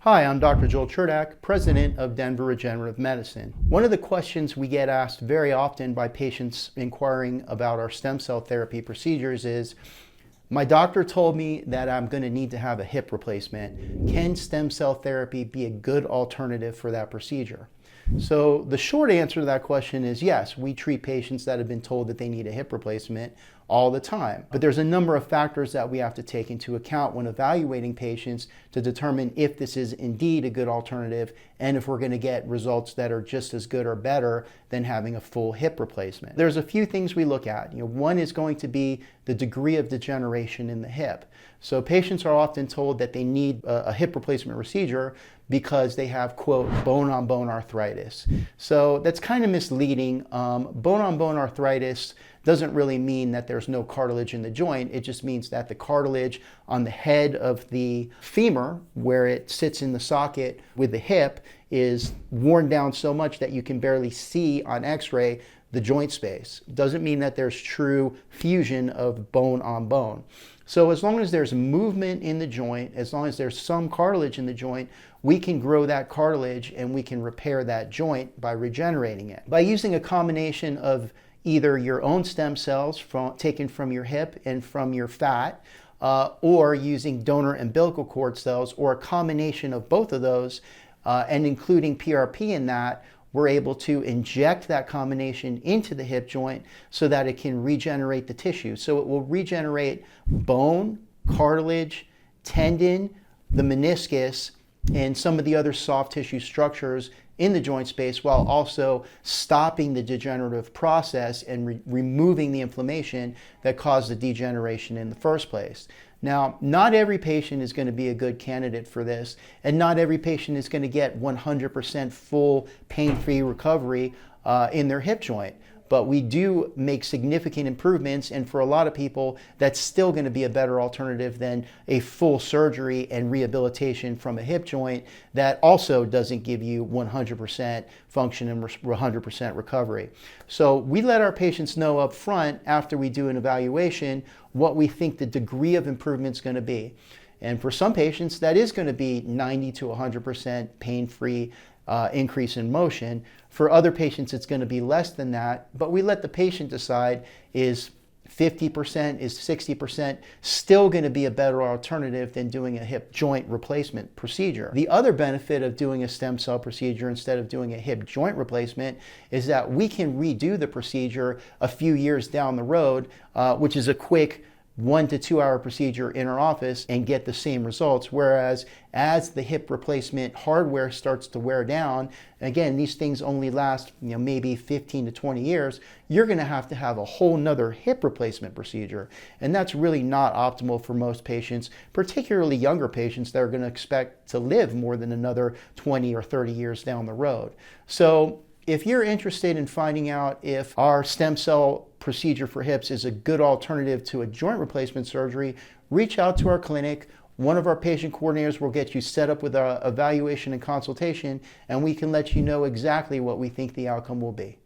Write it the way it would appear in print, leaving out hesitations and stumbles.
Hi, I'm Dr. Joel Cherdak, President of Denver Regenerative Medicine. One of the questions we get asked very often by patients inquiring about our stem cell therapy procedures is, my doctor told me that I'm going to need to have a hip replacement. Can stem cell therapy be a good alternative for that procedure? So the short answer to that question is yes, we treat patients that have been told that they need a hip replacement all the time. But there's a number of factors that we have to take into account when evaluating patients to determine if this is indeed a good alternative and if we're going to get results that are just as good or better than having a full hip replacement. There's a few things we look at. One is going to be the degree of degeneration in the hip. So patients are often told that they need a hip replacement procedure because they have, quote, bone-on-bone arthritis. So that's kind of misleading. Bone-on-bone arthritis doesn't really mean that there's no cartilage in the joint. It just means that the cartilage on the head of the femur, where it sits in the socket with the hip, is worn down so much that you can barely see on x-ray the joint space. Doesn't mean that there's true fusion of bone on bone. So as long as there's movement in the joint, as long as there's some cartilage in the joint, we can grow that cartilage and we can repair that joint by regenerating it. By using a combination of either your own stem cells taken from your hip and from your fat, or using donor umbilical cord cells, or a combination of both of those, and including PRP in that, we're able to inject that combination into the hip joint so that it can regenerate the tissue. So it will regenerate bone, cartilage, tendon, the meniscus, and some of the other soft tissue structures in the joint space, while also stopping the degenerative process and removing the inflammation that caused the degeneration in the first place. Now, not every patient is going to be a good candidate for this, and not every patient is going to get 100% full pain-free recovery in their hip joint. But we do make significant improvements, and for a lot of people, that's still going to be a better alternative than a full surgery and rehabilitation from a hip joint that also doesn't give you 100% function and 100% recovery. So we let our patients know up front after we do an evaluation what we think the degree of improvement is going to be. And for some patients, that is going to be 90 to 100% pain-free increase in motion. For other patients, it's going to be less than that, but we let the patient decide, is 50%, is 60% still going to be a better alternative than doing a hip joint replacement procedure. The other benefit of doing a stem cell procedure instead of doing a hip joint replacement is that we can redo the procedure a few years down the road, which is a quick 1 to 2 hour procedure in our office and get the same results. Whereas as the hip replacement hardware starts to wear down, again, these things only last maybe 15 to 20 years, you're going to have a whole nother hip replacement procedure. And that's really not optimal for most patients, particularly younger patients that are going to expect to live more than another 20 or 30 years down the road. So if you're interested in finding out if our stem cell procedure for hips is a good alternative to a joint replacement surgery, reach out to our clinic. One of our patient coordinators will get you set up with our evaluation and consultation, and we can let you know exactly what we think the outcome will be.